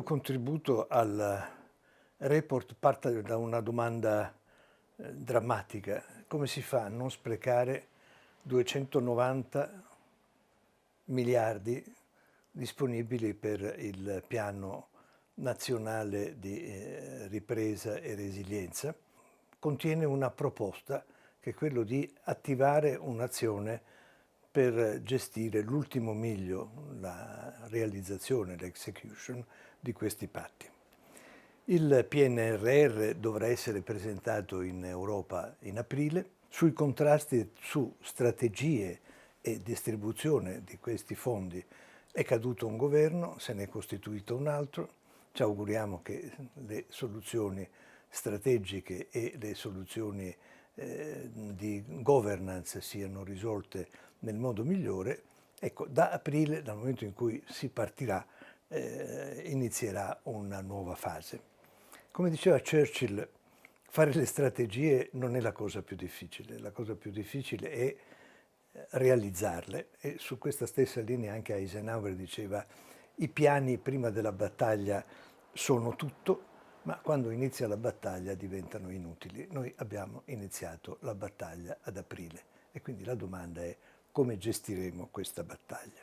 mio contributo al report parte da una domanda drammatica. Come si fa a non sprecare 290 miliardi disponibili per il piano nazionale di ripresa e resilienza? Contiene una proposta che è quello di attivare un'azione per gestire l'ultimo miglio, la realizzazione, l'execution di questi patti. Il PNRR dovrà essere presentato in Europa in aprile. Sui contrasti su strategie e distribuzione di questi fondi è caduto un governo, se ne è costituito un altro. Ci auguriamo che le soluzioni strategiche e le soluzioni di governance siano risolte nel modo migliore. Ecco, da aprile, dal momento in cui si partirà, inizierà una nuova fase. Come diceva Churchill, fare le strategie non è la cosa più difficile è realizzarle, e su questa stessa linea anche Eisenhower diceva: i piani prima della battaglia sono tutto, ma quando inizia la battaglia diventano inutili. Noi abbiamo iniziato la battaglia ad aprile e quindi la domanda è: come gestiremo questa battaglia?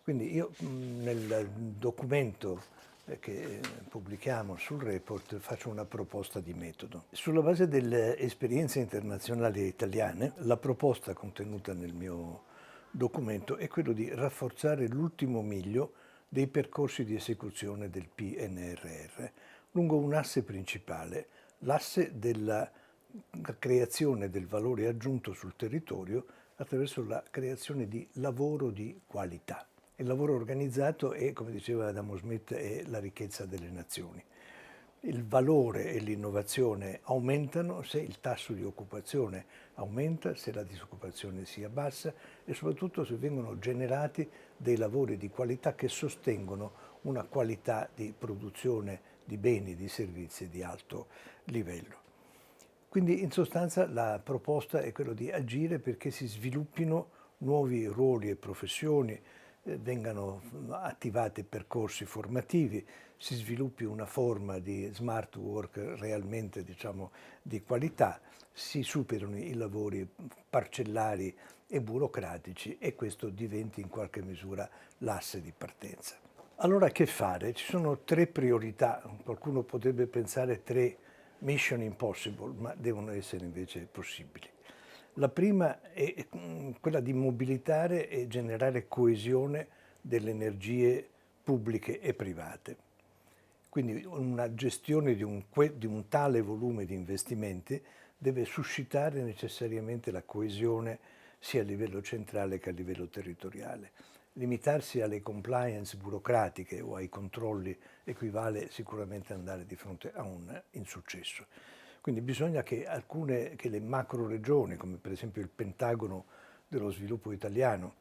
Quindi io nel documento che pubblichiamo sul report faccio una proposta di metodo. Sulla base delle esperienze internazionali e italiane, la proposta contenuta nel mio documento è quello di rafforzare l'ultimo miglio dei percorsi di esecuzione del PNRR lungo un asse principale, l'asse della creazione del valore aggiunto sul territorio attraverso la creazione di lavoro di qualità. Il lavoro organizzato è, come diceva Adamo Smith, è la ricchezza delle nazioni. Il valore e l'innovazione aumentano se il tasso di occupazione aumenta, se la disoccupazione sia bassa e soprattutto se vengono generati dei lavori di qualità che sostengono una qualità di produzione di beni, di servizi di alto livello. Quindi in sostanza la proposta è quella di agire perché si sviluppino nuovi ruoli e professioni, vengano attivati percorsi formativi, si sviluppi una forma di smart work realmente di qualità, si superino i lavori parcellari e burocratici e questo diventi in qualche misura l'asse di partenza. Allora che fare? Ci sono tre priorità, qualcuno potrebbe pensare tre mission impossible, ma devono essere invece possibili. La prima è quella di mobilitare e generare coesione delle energie pubbliche e private. Quindi una gestione di un tale volume di investimenti deve suscitare necessariamente la coesione sia a livello centrale che a livello territoriale. Limitarsi alle compliance burocratiche o ai controlli equivale sicuramente ad andare di fronte a un insuccesso. Quindi bisogna che le macro regioni, come per esempio il Pentagono dello sviluppo italiano,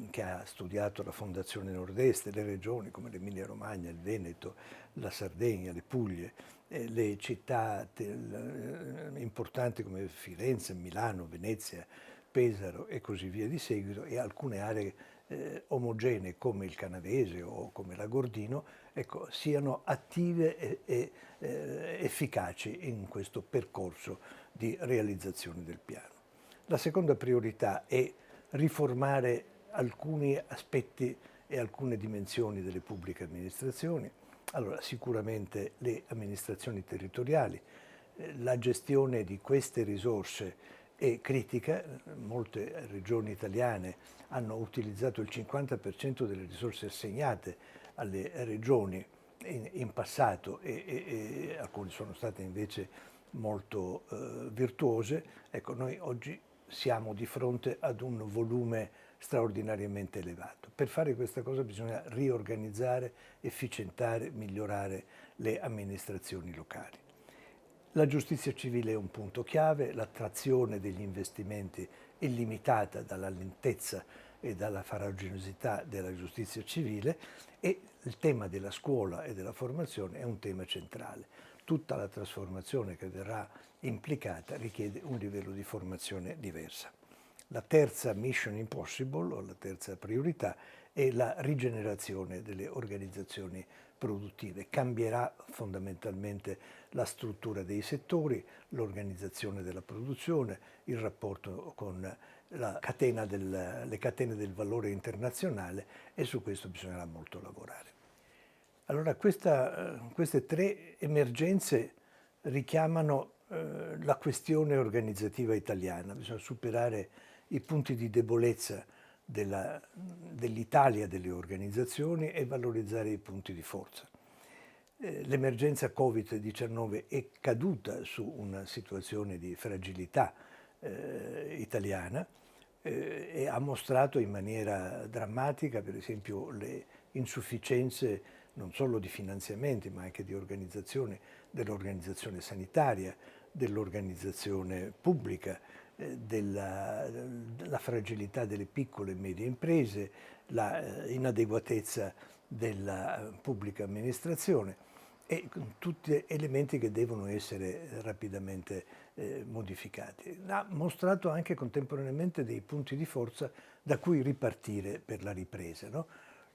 che ha studiato la Fondazione Nord-Est, le regioni come l'Emilia Romagna, il Veneto, la Sardegna, le Puglie, le città importanti come Firenze, Milano, Venezia, Pesaro e così via di seguito, e alcune aree omogenee come il Canavese o come l'Agordino, ecco, siano attive e efficaci in questo percorso di realizzazione del piano. La seconda priorità è riformare alcuni aspetti e alcune dimensioni delle pubbliche amministrazioni. Allora, sicuramente le amministrazioni territoriali, la gestione di queste risorse è critica. Molte regioni italiane hanno utilizzato il 50% delle risorse assegnate alle regioni in passato e alcune sono state invece molto virtuose. Ecco, noi oggi siamo di fronte ad un volume straordinariamente elevato. Per fare questa cosa bisogna riorganizzare, efficientare, migliorare le amministrazioni locali. La giustizia civile è un punto chiave, l'attrazione degli investimenti è limitata dalla lentezza e dalla farraginosità della giustizia civile e il tema della scuola e della formazione è un tema centrale. Tutta la trasformazione che verrà implicata richiede un livello di formazione diversa. La terza mission impossible, o la terza priorità, è la rigenerazione delle organizzazioni produttive. Cambierà fondamentalmente la struttura dei settori, l'organizzazione della produzione, il rapporto con le catene del valore internazionale, e su questo bisognerà molto lavorare. Allora queste tre emergenze richiamano la questione organizzativa italiana. Bisogna superare i punti di debolezza dell'Italia, delle organizzazioni, e valorizzare i punti di forza. L'emergenza Covid-19 è caduta su una situazione di fragilità italiana e ha mostrato in maniera drammatica, per esempio, le insufficienze non solo di finanziamenti, ma anche di organizzazione, dell'organizzazione sanitaria, dell'organizzazione pubblica, la fragilità delle piccole e medie imprese, la inadeguatezza della pubblica amministrazione, e tutti elementi che devono essere rapidamente modificati. Ha mostrato anche contemporaneamente dei punti di forza da cui ripartire per la ripresa, no?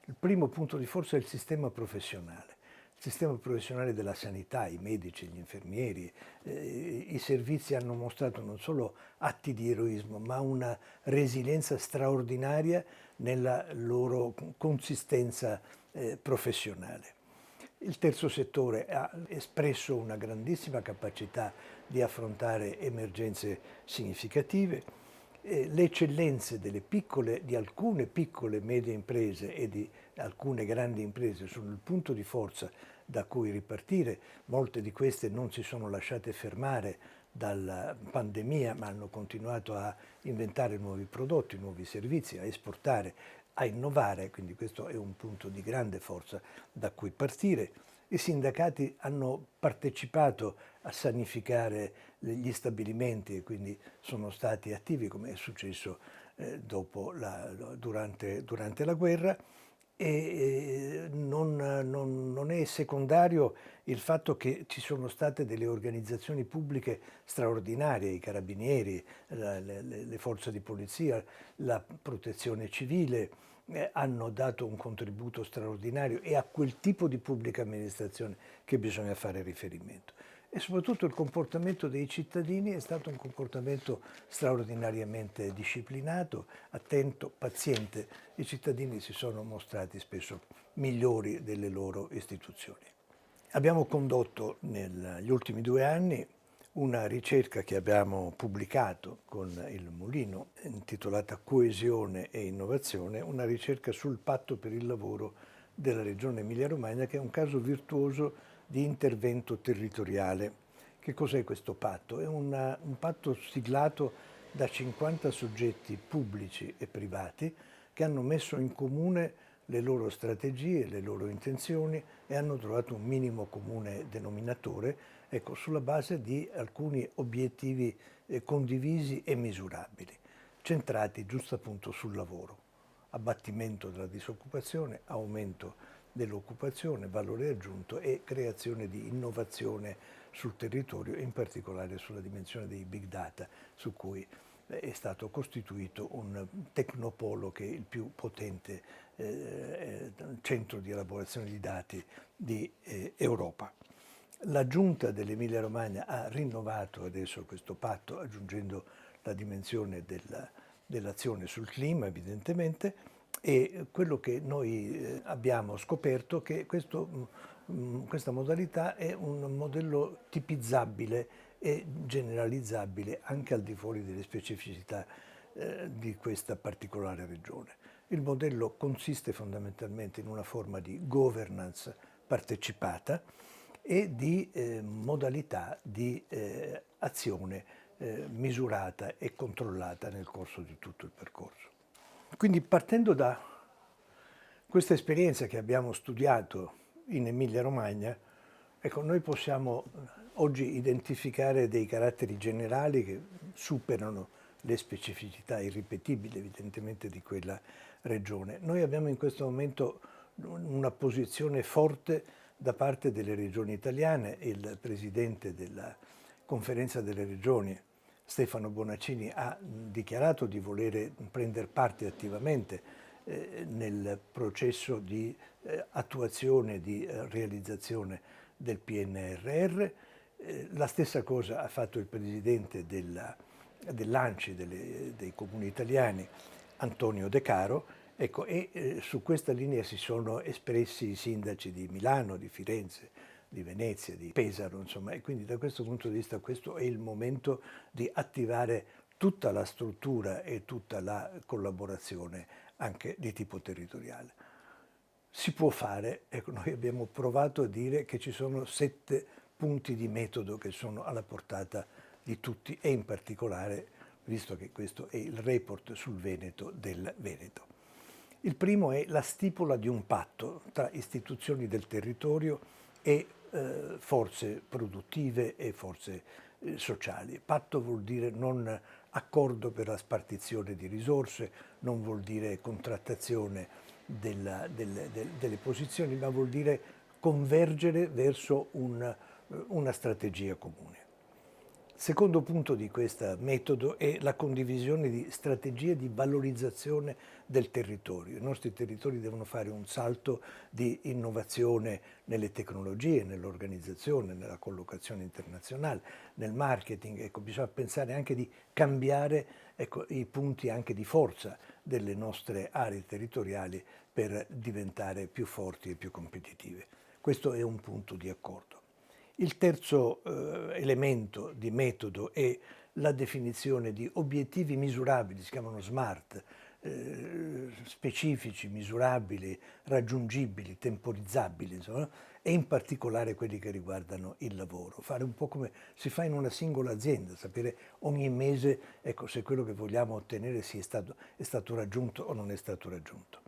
Il primo punto di forza è il sistema professionale. Il sistema professionale della sanità, i medici, gli infermieri, i servizi hanno mostrato non solo atti di eroismo, ma una resilienza straordinaria nella loro consistenza professionone. Il terzo settore ha espresso una grandissima capacità di affrontare emergenze significative. Le eccellenze di alcune piccole e medie imprese e di alcune grandi imprese sono il punto di forza da cui ripartire. Molte di queste non si sono lasciate fermare dalla pandemia, ma hanno continuato a inventare nuovi prodotti, nuovi servizi, a esportare, a innovare, quindi questo è un punto di grande forza da cui partire. I sindacati hanno partecipato a sanificare gli stabilimenti e quindi sono stati attivi, come è successo durante la guerra, e non è secondario il fatto che ci sono state delle organizzazioni pubbliche straordinarie, i carabinieri, le forze di polizia, la protezione civile, hanno dato un contributo straordinario, e a quel tipo di pubblica amministrazione che bisogna fare riferimento. E soprattutto il comportamento dei cittadini è stato un comportamento straordinariamente disciplinato, attento, paziente. I cittadini si sono mostrati spesso migliori delle loro istituzioni. Abbiamo condotto negli ultimi 2 anni una ricerca che abbiamo pubblicato con il Mulino, intitolata Coesione e Innovazione, una ricerca sul patto per il lavoro della Regione Emilia-Romagna, che è un caso virtuoso di intervento territoriale. Che cos'è questo patto? È un patto siglato da 50 soggetti pubblici e privati che hanno messo in comune le loro strategie, le loro intenzioni, e hanno trovato un minimo comune denominatore, ecco, sulla base di alcuni obiettivi condivisi e misurabili, centrati giusto appunto sul lavoro: abbattimento della disoccupazione, aumento dell'occupazione, valore aggiunto e creazione di innovazione sul territorio, in particolare sulla dimensione dei big data, su cui è stato costituito un tecnopolo che è il più potente centro di elaborazione di dati di Europa. La Giunta dell'Emilia-Romagna ha rinnovato adesso questo patto, aggiungendo la dimensione dell'azione sul clima, evidentemente, e quello che noi abbiamo scoperto è che questa modalità è un modello tipizzabile e generalizzabile anche al di fuori delle specificità di questa particolare regione. Il modello consiste fondamentalmente in una forma di governance partecipata e di modalità di azione misurata e controllata nel corso di tutto il percorso. Quindi, partendo da questa esperienza che abbiamo studiato in Emilia-Romagna, ecco, noi possiamo oggi identificare dei caratteri generali che superano le specificità irripetibili evidentemente di quella regione. Noi abbiamo in questo momento una posizione forte da parte delle regioni italiane. Il presidente della Conferenza delle Regioni, Stefano Bonaccini, ha dichiarato di volere prendere parte attivamente nel processo di attuazione, di realizzazione del PNRR. La stessa cosa ha fatto il presidente dell'ANCI, dei Comuni Italiani, Antonio De Caro, ecco, e su questa linea si sono espressi i sindaci di Milano, di Firenze, di Venezia, di Pesaro, insomma, e quindi da questo punto di vista questo è il momento di attivare tutta la struttura e tutta la collaborazione anche di tipo territoriale. Si può fare, ecco, noi abbiamo provato a dire che ci sono 7 punti di metodo che sono alla portata di tutti e in particolare, visto che questo è il report sul Veneto del Veneto. Il primo è la stipula di un patto tra istituzioni del territorio e forze produttive e forze sociali. Patto vuol dire non accordo per la spartizione di risorse, non vuol dire contrattazione delle posizioni, ma vuol dire convergere verso una strategia comune. Secondo punto di questo metodo è la condivisione di strategie di valorizzazione del territorio. I nostri territori devono fare un salto di innovazione nelle tecnologie, nell'organizzazione, nella collocazione internazionale, nel marketing. Ecco, bisogna pensare anche di cambiare, ecco, i punti anche di forza delle nostre aree territoriali per diventare più forti e più competitive. Questo è un punto di accordo. Il terzo elemento di metodo è la definizione di obiettivi misurabili, si chiamano SMART, specifici, misurabili, raggiungibili, temporizzabili, insomma, e in particolare quelli che riguardano il lavoro. Fare un po' come si fa in una singola azienda, sapere ogni mese, ecco, se quello che vogliamo ottenere è stato raggiunto o non è stato raggiunto.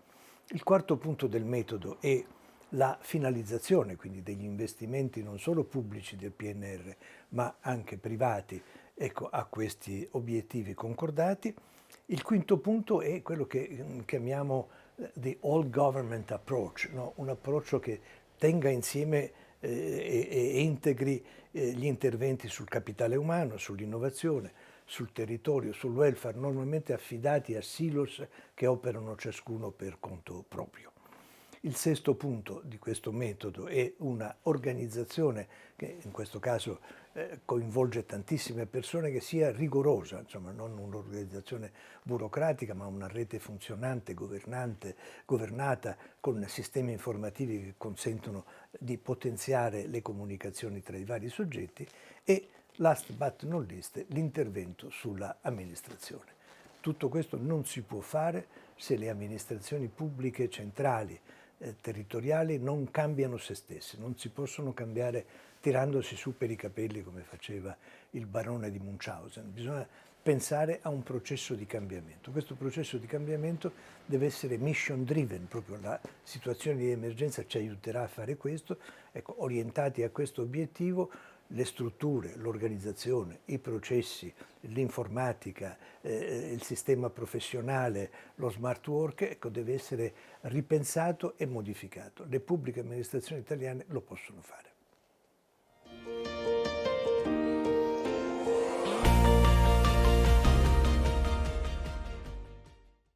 Il quarto punto del metodo è la finalizzazione, quindi degli investimenti non solo pubblici del PNR, ma anche privati, ecco, a questi obiettivi concordati. Il quinto punto è quello che chiamiamo the all government approach, no? Un approccio che tenga insieme e integri gli interventi sul capitale umano, sull'innovazione, sul territorio, sul welfare, normalmente affidati a silos che operano ciascuno per conto proprio. Il sesto punto di questo metodo è una organizzazione che in questo caso coinvolge tantissime persone, che sia rigorosa, insomma non un'organizzazione burocratica ma una rete funzionante, governata con sistemi informativi che consentono di potenziare le comunicazioni tra i vari soggetti e last but not least l'intervento sulla amministrazione. Tutto questo non si può fare se le amministrazioni pubbliche centrali territoriali non cambiano se stesse, non si possono cambiare tirandosi su per i capelli come faceva il barone di Munchausen. Bisogna pensare a un processo di cambiamento. Questo processo di cambiamento deve essere mission driven, proprio la situazione di emergenza ci aiuterà a fare questo, ecco, orientati a questo obiettivo. Le strutture, l'organizzazione, i processi, l'informatica, il sistema professionale, lo smart work, ecco, deve essere ripensato e modificato. Le pubbliche amministrazioni italiane lo possono fare.